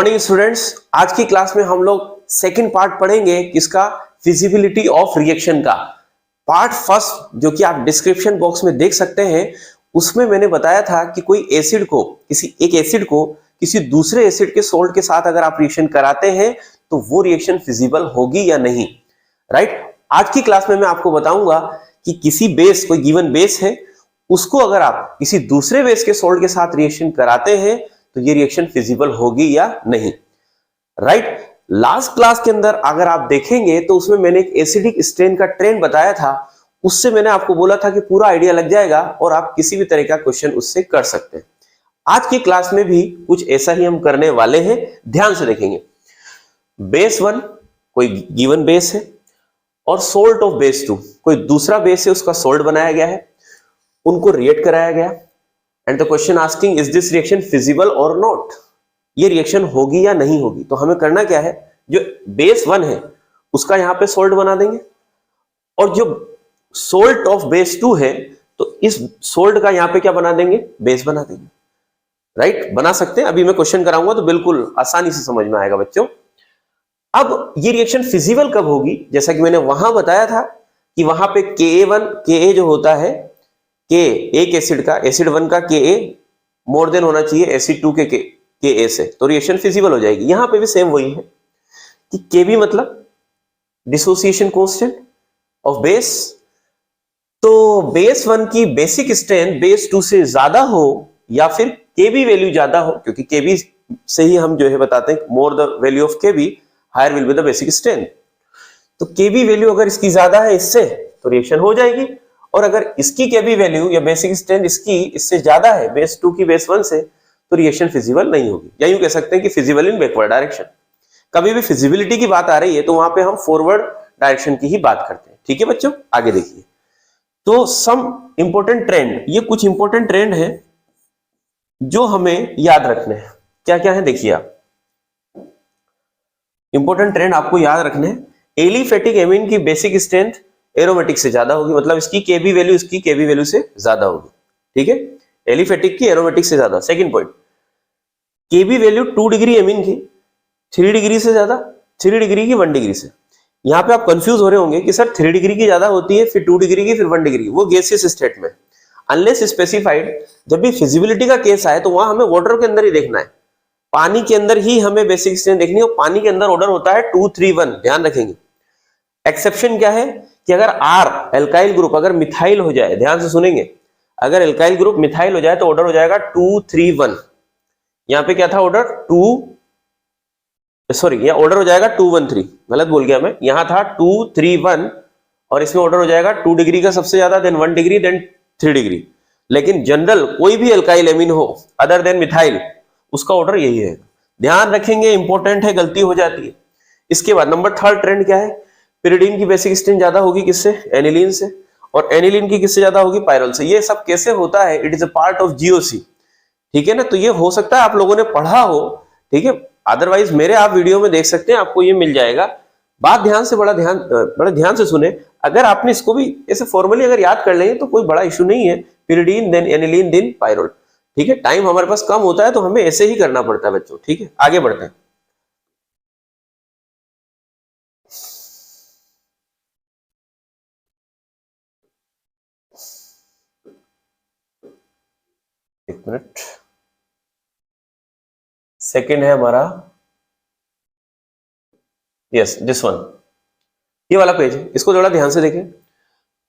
Morning students, आज की class में हम लोग सेकंड पार्ट पढ़ेंगे किसका, फिजिबिलिटी ऑफ रिएक्शन का। पार्ट फर्स्ट जो कि आप डिस्क्रिप्शन बॉक्स में देख सकते हैं, उसमें मैंने बताया था कि कोई एसिड को एक एसिड को किसी दूसरे एसिड के सोल्ट के साथ अगर आप रिएक्शन कराते हैं तो वो रिएक्शन फिजिबल होगी या नहीं, राइट। आज की क्लास में मैं आपको बताऊंगा कि किसी बेस, कोई गिवन बेस है, उसको अगर आप किसी दूसरे बेस के सोल्ट के साथ रिएक्शन कराते हैं तो ये रिएक्शन फिजिबल होगी या नहीं, राइट। लास्ट क्लास के अंदर अगर आप देखेंगे तो उसमें मैंने एक एसिडिक स्ट्रेन का ट्रेंड बताया था। उससे मैंने आपको बोला था कि पूरा आइडिया लग जाएगा और आप किसी भी तरह का क्वेश्चन उससे कर सकते हैं। आज की क्लास में भी कुछ ऐसा ही हम करने वाले हैं, ध्यान से देखेंगे। बेस 1 कोई गिवन बेस है और सोल्ट ऑफ बेस 2 कोई दूसरा बेस है, उसका सोल्ट बनाया गया है, उनको रिएक्ट कराया गया and the question asking is this reaction feasible और नॉट, ये रिएक्शन होगी या नहीं होगी। तो हमें करना क्या है, जो बेस 1 है उसका यहां पे सोल्ट बना देंगे और जो सोल्ट ऑफ बेस 2 है तो इस सोल्ट का यहां पे क्या बना देंगे, बेस बना देंगे, राइट। बना सकते हैं, अभी मैं क्वेश्चन कराऊंगा तो बिल्कुल आसानी से समझ में आएगा बच्चों। अब ये रिएक्शन फिजिबल कब होगी, जैसा कि मैंने वहां बताया था कि वहां पे Ka जो होता है, K एक एसिड का, एसिड 1 का Ka मोर देन होना चाहिए एसिड 2 के Ka से, तो रिएक्शन फिजिबल हो जाएगी। यहां पे भी सेम वही है कि Kb मतलब डिसोसिएशन कांस्टेंट ऑफ बेस। तो बेस 1 की बेसिक स्ट्रेंथ बेस 2 से ज्यादा हो या फिर Kb वैल्यू ज्यादा हो, क्योंकि Kb से ही हम जो है बताते हैं more the value of Kb higher will be the basic strength. तो Kb वैल्यू अगर इसकी ज्यादा है इससे तो रिएक्शन हो जाएगी, और अगर इसकी Kb वैल्यू या बेसिक स्ट्रेंथ इससे ज्यादा है बेस 2 की बेस 1 से तो रिएक्शन फिजिबल नहीं होगी, या यूं कह सकते हैं कि फिजिबल इन बैकवर्ड डायरेक्शन। कभी भी फिजिबिलिटी की बात आ रही है तो वहां पे हम फॉरवर्ड डायरेक्शन की ही बात करते हैं, ठीक है बच्चों। आगे देखिए, तो सम इंपॉर्टेंट ट्रेंड, ये कुछ इंपॉर्टेंट ट्रेंड है जो हमें याद रखने हैं। क्या क्या है देखिए आप, इंपॉर्टेंट ट्रेंड आपको याद रखने हैं। एलिफेटिक एमीन की बेसिक स्ट्रेंथ एरोमेटिक से ज्यादा होगी, मतलब इसकी Kb वैल्यू इसकी Kb वैल्यू से ज्यादा होगी, ठीक है। एलिफेटिक की एरोमेटिक से ज्यादा। Second point, Kb value 2 degree amine की 3 डिग्री से ज्यादा, 3 डिग्री की 1 डिग्री से। यहां पे आप कंफ्यूज हो रहे होंगे कि सर 3 डिग्री की ज्यादा होती है, फिर 2 डिग्री की, फिर 1 डिग्री, वो गैसियस स्टेट में। अनलेस स्पेसिफाइड, जब भी फिजिबिलिटी का केस आए तो वहां हमें वाटर के अंदर ही देखना है, पानी के अंदर ही हमें बेसिक स्ट्रेंथ देखनी है, और पानी के अंदर ऑर्डर होता है 2 3 1, ध्यान रखेंगे। एक्सेप्शन क्या है कि अगर R एल्काइल ग्रुप अगर मिथाइल हो जाए, ध्यान से सुनेंगे, अगर एल्काइल ग्रुप मिथाइल हो जाए तो ऑर्डर हो जाएगा 2 3 1। यहां पे क्या था ऑर्डर, यहां ऑर्डर हो जाएगा 2 1 3, गलत बोल गया मैं, यहां था 2 3 1 और इसमें ऑर्डर हो जाएगा 2 डिग्री का सबसे ज्यादा, देन 1 डिग्री, देन 3 डिग्री। लेकिन जनरल कोई भी एल्काइल एमीन हो अदर देन मिथाइल, उसका ऑर्डर यही है, ध्यान रखेंगे, इंपॉर्टेंट है, गलती हो जाती है। इसके बाद नंबर 3 ट्रेंड क्या है, पिरिडीन की बेसिक स्ट्रेंथ ज्यादा होगी किससे, एनिलीन से, और एनिलीन की किससे ज्यादा होगी, पायरोल से। ये सब कैसे होता है, it is a part of GOC, ठीक है ना। तो ये हो सकता है आप लोगों ने पढ़ा हो, ठीक है, अदरवाइज मेरे आप वीडियो में देख सकते हैं, आपको ये मिल जाएगा। बात ध्यान से, बड़ा ध्यान से सुने। अगर आपने इसको भी ऐसे फॉर्मली अगर याद कर लेंगे तो कोई बड़ा इशू नहीं है, pyridine then aniline then pyrrole, ठीक है। टाइम हमारे पास कम होता है तो हमें ऐसे ही करना पड़ता है बच्चों, ठीक है। आगे बढ़ते हैं। एक मिनट, सेकंड है हमारा, यस दिस वन, ये वाला पेज है, इसको थोड़ा ध्यान से देखें।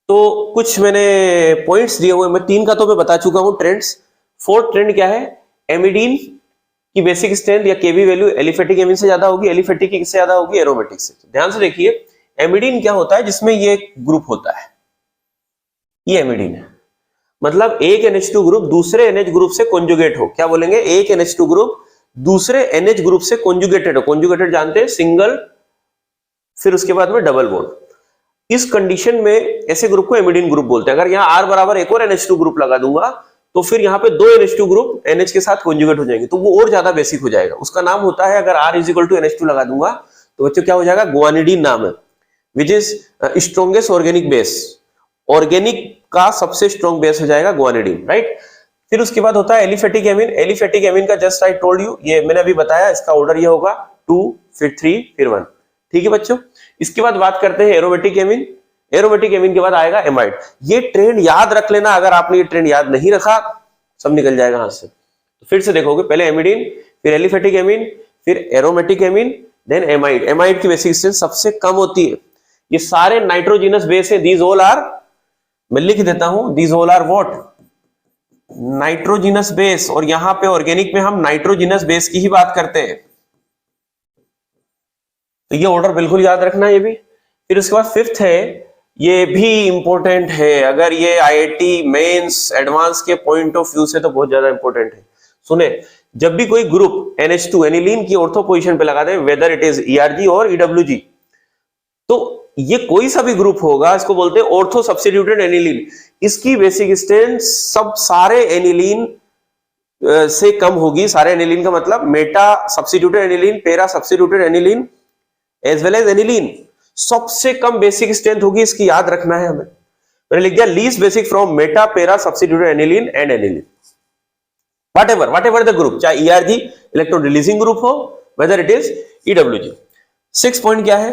तो कुछ मैंने पॉइंट्स दिए हुए, मैं 3 का तो मैं बता चुका हूं ट्रेंड्स। 4th ट्रेंड क्या है, एमिडीन की बेसिक स्ट्रेंथ या Kb वैल्यू एलिफेटिक एमीन से ज्यादा होगी, एलिफेटिक की किससे ज्यादा होगी, एरोमेटिक से। ध्यान से देखिए, एमिडीन क्या होता है, जिसमें ये ग्रुप होता है, ये एमिडीन है, मतलब एक NH2 ग्रुप दूसरे NH ग्रुप से कॉन्जुगेट हो। क्या बोलेंगे, एक NH2 ग्रुप दूसरे NH ग्रुप से कॉन्जुगेटेड हो। कॉन्जुगेटेड जानते हैं, सिंगल फिर उसके बाद में डबल बॉन्ड। इस कंडीशन में ऐसे ग्रुप को एमिडीन ग्रुप बोलते हैं। अगर यहाँ R बराबर एक और NH2 ग्रुप लगा दूंगा तो फिर यहाँ पे 2 NH2 ग्रुप NH के साथ कॉन्जुगेट हो जाएंगे, तो वो और ज्यादा बेसिक हो जाएगा। उसका नाम होता है, अगर R = NH2 लगा दूंगा तो बच्चों क्या हो जाएगा, गुआनिडीन नाम है, which is strongest organic base. Organic का सबसे स्ट्रॉन्ग बेस हो जाएगा गुआनिडीन, राइट। फिर उसके बाद होता है एलिफेटिक एमीन। एलिफेटिक एमीन का जस्ट आई टोल्ड यू, ये मैंने अभी बताया, इसका ऑर्डर ये होगा 2 फिर 3 फिर 1। ठीक है बच्चों, इसके बाद बात करते हैं एरोमेटिक एमीन। एरोमेटिक एमीन के बाद आएगा एमाइड। ये ट्रेंड याद रख लेना, अगर आपने ये ट्रेंड याद नहीं रखा सब निकल जाएगा हाथ से। तो फिर से देखोगे, पहले एमिडीन, फिर एलिफेटिक एमीन, फिर aromatic amine, then amide. Amide की बेसिक स्ट्रेंथ सबसे कम होती है। ये सारे नाइट्रोजिनस बेस है, दीज ऑल आर, मैं लिख देता हूं, these all are what, nitrogenous base. और यहां पे ऑर्गेनिक में हम नाइट्रोजिनस बेस की ही बात करते हैं, तो ये ऑर्डर बिल्कुल याद रखना ये भी। फिर उसके बाद फिफ्थ है, ये भी इंपॉर्टेंट है, अगर ये आईआईटी मेंस एडवांस के पॉइंट ऑफ व्यू से तो बहुत ज्यादा इंपॉर्टेंट है। सुने, जब भी कोई ग्रुप NH2 एनिलीन की ऑर्थो पोजीशन पे लगा दे, वेदर इट इज ERG और EWG, तो ये कोई सा भी ग्रुप होगा, इसको बोलते हैं ऑर्थो सब्स्टिट्यूटेड एनिलीन। इसकी बेसिक स्ट्रेंथ सब सारे एनिलीन से कम होगी। सारे एनिलीन का मतलब meta substituted aniline, para substituted aniline as well as aniline, सबसे कम बेसिक स्ट्रेंथ होगी। इसकी याद रखना है हमें। मैंने लिख दिया लीस्ट बेसिक फ्रॉम मेटा, पेरा, substituted aniline and aniline, whatever the group, चाहे ERG इलेक्ट्रॉन रिलीजिंग ग्रुप हो, whether it is EWG। 6 point क्या है,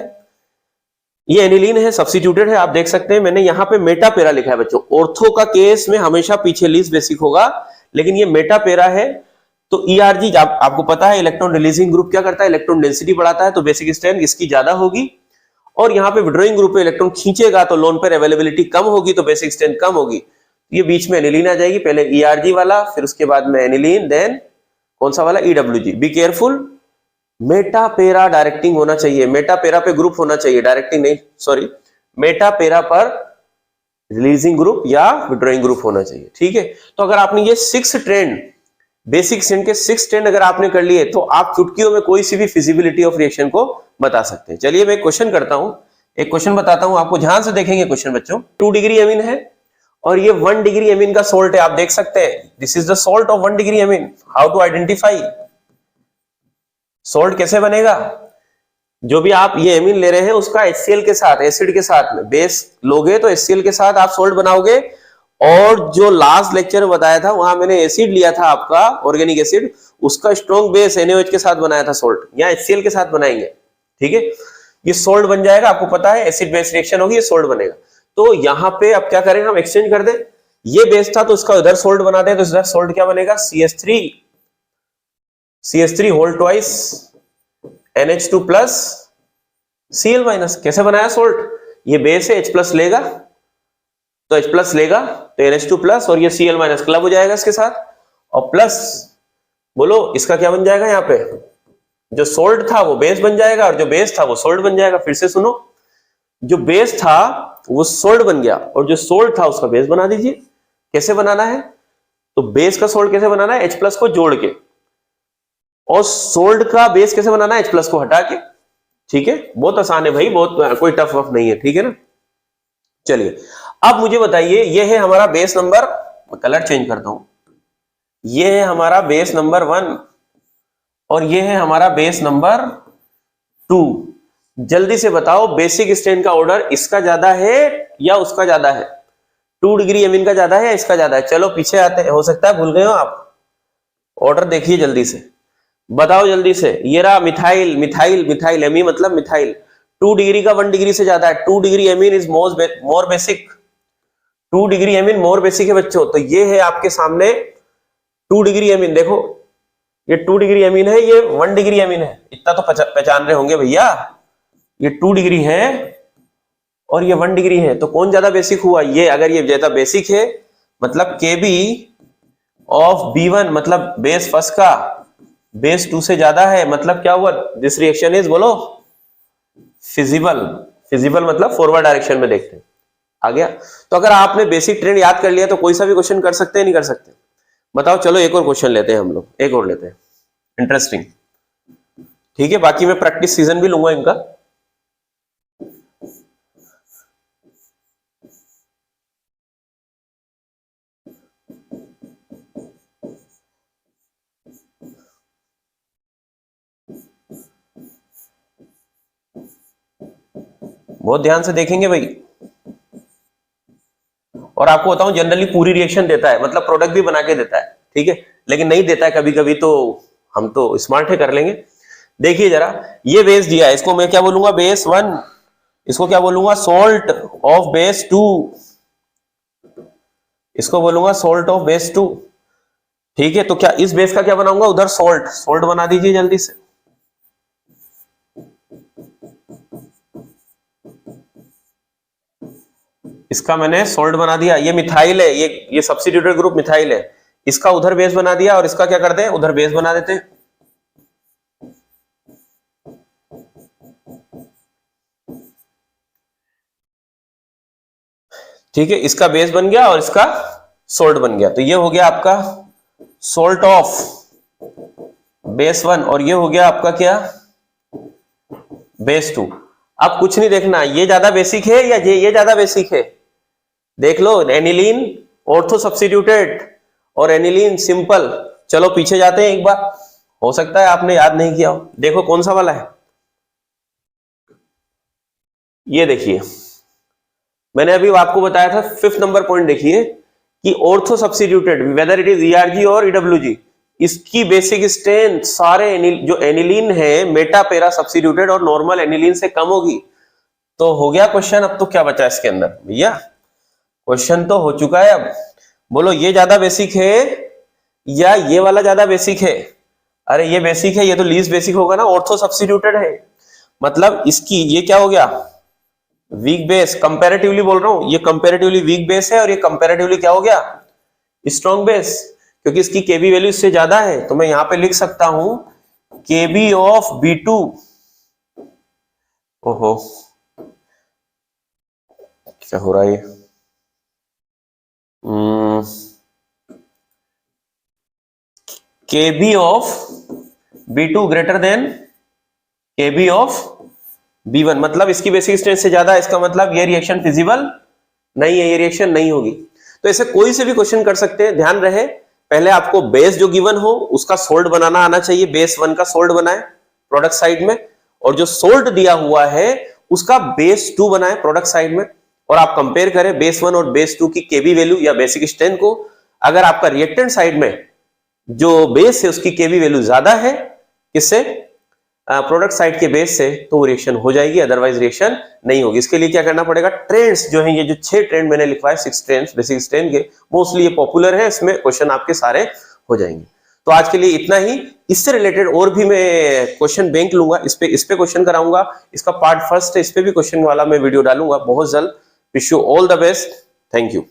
ये एनिलीन है, सब्स्टिट्यूटेड है, आप देख सकते हैं मैंने यहाँ पे मेटा पेरा लिखा है बच्चों। ऑर्थो का केस में हमेशा पीछे लीस्ट बेसिक होगा, लेकिन ये मेटा पेरा है। तो ERG आपको पता है इलेक्ट्रॉन रिलीजिंग ग्रुप क्या करता है, इलेक्ट्रॉन डेंसिटी बढ़ाता है, तो बेसिक स्ट्रेंथ इसकी ज्यादा होगी। और यहाँ पे विड्रॉइंग ग्रुप पे इलेक्ट्रॉन खींचेगा तो लोन पेयर अवेलेबिलिटी कम होगी, तो बेसिक स्ट्रेंथ कम होगी। ये बीच में एनिलीन आ जाएगी, पहले ERG वाला, फिर उसके बाद में एनिलीन, देन कौन सा वाला, EWG। बी केयरफुल, मेटा पेरा डायरेक्टिंग होना चाहिए, मेटा पेरा पे ग्रुप होना चाहिए, डायरेक्टिंग नहीं, सॉरी, मेटा पेरा पर रिलीजिंग ग्रुप या विड्रॉइंग ग्रुप होना चाहिए। ठीक है, तो अगर आपने ये 6 ट्रेंड, बेसिक स्ट्रेंड के 6 ट्रेंड अगर आपने कर लिए, तो आप चुटकियों में कोई सी भी फिजिबिलिटी ऑफ रिएक्शन को बता सकते हैं। चलिए मैं एक क्वेश्चन करता हूं, एक क्वेश्चन बताता हूं आपको, ध्यान से देखेंगे क्वेश्चन बच्चों। 2 डिग्री एमीन है और ये 1 डिग्री एमीन का सोल्ट है, आप देख सकते हैं, this is the salt of 1 degree amine. How to identify salt, कैसे बनेगा, जो भी आप ये एमीन ले रहे हैं उसका HCl के साथ, एसिड के साथ में बेस लोगे तो HCl के साथ आप सोल्ट बनाओगे। और जो लास्ट लेक्चर में बताया था, वहां मैंने एसिड लिया था आपका ऑर्गेनिक एसिड, उसका स्ट्रॉन्ग बेस NaOH के साथ बनाया था सोल्ट, यहाँ HCl के साथ बनाएंगे। ठीक है, ये सोल्ट बन जाएगा, आपको पता है एसिड बेस रिएक्शन होगी, ये सोल्ट बनेगा। तो यहाँ पे अब क्या करें, हम एक्सचेंज कर दें, ये बेस था तो उसका उधर सोल्ट बना दें, तो इधर सोल्ट क्या बनेगा, CH3 whole twice NH2 plus Cl minus. कैसे बनाया सोल्ट, ये बेस है, H प्लस लेगा तो H प्लस लेगा तो NH2 प्लस, और ये Cl माइनस क्लब हो जाएगा इसके साथ, और प्लस बोलो इसका क्या बन जाएगा, यहाँ पे जो सोल्ट था वो बेस बन जाएगा, और जो बेस था वो सोल्ट बन जाएगा। फिर से सुनो, जो बेस था वो सोल्ट बन गया, और जो सोल्ट था उसका बेस बना दीजिए। कैसे बनाना है, तो बेस का सोल्ट कैसे बनाना है, H प्लस को जोड़ के, और सोल्ट का बेस कैसे बनाना है, H प्लस को हटा के। ठीक है, बहुत आसान है भाई, बहुत कोई टफ वफ नहीं है। ठीक है ना, चलिए अब मुझे बताइए, ये है हमारा बेस नंबर, कलर चेंज करता हूं, ये है हमारा बेस नंबर 1 और ये है हमारा बेस नंबर 2। जल्दी से बताओ बेसिक स्ट्रेंथ का ऑर्डर इसका ज्यादा है या उसका ज्यादा है, 2 डिग्री एमीन का ज्यादा है या इसका ज्यादा है। चलो पीछे आते हैं, हो सकता है भूल गए हो आप, ऑर्डर देखिए जल्दी से, बताओ जल्दी से। ये रहा मिथाइल, मिथाइल, मिथाइल, एमी मतलब मिथाइल, 2 डिग्री का 1 डिग्री से ज्यादा है। 2 degree amine is more basic, 2 degree amine more basic है बच्चों। तो ये है आपके सामने 2 डिग्री एमीन, देखो ये 2 डिग्री एमीन है, ये 1 डिग्री एमीन है, इतना तो पहचान रहे होंगे भैया। ये 2 डिग्री है और ये 1 डिग्री है, तो कौन ज्यादा बेसिक हुआ, ये। अगर ये ज्यादा बेसिक है मतलब Kb ऑफ B1 मतलब बेस फर्स्ट का बेस 2 से ज्यादा है, मतलब क्या हुआ, दिस रिएक्शन इज, बोलो, फिजिबल। फिजिबल मतलब फॉरवर्ड डायरेक्शन में देखते हैं, आ गया। तो अगर आपने बेसिक ट्रेंड याद कर लिया तो कोई सा भी क्वेश्चन कर सकते हैं, नहीं कर सकते, बताओ। चलो एक और क्वेश्चन लेते हैं हम लोग, एक और लेते हैं, इंटरेस्टिंग। ठीक है, बाकी मैं प्रैक्टिस सीजन भी लूंगा इनका। बहुत ध्यान से देखेंगे भाई, और आपको बताऊं जनरली पूरी रिएक्शन देता है, मतलब प्रोडक्ट भी बना के देता है। ठीक है, लेकिन नहीं देता है कभी कभी, तो हम तो स्मार्ट है, कर लेंगे। देखिए जरा, ये बेस दिया है, इसको मैं क्या बोलूंगा, बेस 1, इसको क्या बोलूंगा, सोल्ट ऑफ बेस 2, इसको बोलूंगा सोल्ट ऑफ बेस 2, ठीक है। तो क्या इस बेस का क्या बनाऊंगा, उधर सोल्ट, सोल्ट बना दीजिए जल्दी से। इसका मैंने सोल्ट बना दिया, ये मिथाइल है, ये सब्स्टिट्यूटेड ग्रुप मिथाइल है, इसका उधर बेस बना दिया, और इसका क्या करते हैं, उधर बेस बना देते हैं। ठीक है, इसका बेस बन गया और इसका सोल्ट बन गया, तो ये हो गया आपका सोल्ट ऑफ बेस 1, और ये हो गया आपका क्या, बेस 2। अब कुछ नहीं देखना, ये ज्यादा बेसिक है या ये ज्यादा बेसिक है, देख लो, एनिलीन ऑर्थो सब्स्टिट्यूटेड और एनिलीन सिंपल। चलो पीछे जाते हैं एक बार, हो सकता है आपने याद नहीं किया हो, देखो कौन सा वाला है, ये देखिए, मैंने अभी आपको बताया था 5th नंबर पॉइंट, देखिए कि ortho substituted whether it is ERG और ईडब्ल्यूजी, इसकी बेसिक स्ट्रेंथ सारे जो एनिलीन है मेटा पैरा सब्स्टिट्यूटेड और नॉर्मल एनिलीन से कम होगी। तो हो गया क्वेश्चन, अब तो क्या बचा इसके अंदर भैया, क्वेश्चन तो हो चुका है। अब बोलो ये ज्यादा बेसिक है या ये वाला ज्यादा बेसिक है, अरे ये बेसिक है, ये तो लीस्ट बेसिक होगा ना, ऑर्थो सब्स्टिट्यूटेड है, मतलब इसकी ये क्या हो गया, वीक बेस, कंपैरेटिवली बोल रहा हूं, ये कंपैरेटिवली वीक बेस है और ये कंपैरेटिवली क्या हो गया, स्ट्रॉन्ग बेस, क्योंकि इसकी केबी वैल्यू इससे ज्यादा है, तो मैं यहां पे लिख सकता हूं केबी ऑफ B2, ओहो क्या हो रहा है, KB of B2 greater than KB of B1, मतलब इसकी बेसिक स्ट्रेंथ से ज्यादा, इसका मतलब ये रिएक्शन फिजिबल नहीं है, ये रिएक्शन नहीं होगी। तो ऐसे कोई से भी क्वेश्चन कर सकते हैं, ध्यान रहे पहले आपको बेस जो गिवन हो उसका सोल्ट बनाना आना चाहिए, बेस 1 का सोल्ट बनाए प्रोडक्ट साइड में, और जो सोल्ट दिया हुआ है उसका बेस 2 बनाए प्रोडक्ट साइड में, और आप कंपेयर करें बेस 1 और बेस 2 की केबी वैल्यू या बेसिक स्ट्रेंथ को। अगर आपका रिएक्टेंट साइड में जो बेस है उसकी केबी वैल्यू ज्यादा है, किससे, प्रोडक्ट साइड के बेस से, तो वो रिएक्शन हो जाएगी, अदरवाइज रिएक्शन नहीं होगी। इसके लिए क्या करना पड़ेगा, ट्रेंड्स जो है, ये जो 6 ट्रेंड मैंने लिखवाए, 6 ट्रेंड्स बेसिक स्ट्रेंथ के, मोस्टली ये पॉपुलर है, इसमें क्वेश्चन आपके सारे हो जाएंगे। तो आज के लिए इतना ही, इससे रिलेटेड और भी मैं क्वेश्चन बैंक लूंगा, इस पे क्वेश्चन कराऊंगा, इसका पार्ट फर्स्ट है, इस पे भी क्वेश्चन वाला मैं वीडियो डालूंगा बहुत जल्द। Wish you all the best, thank you.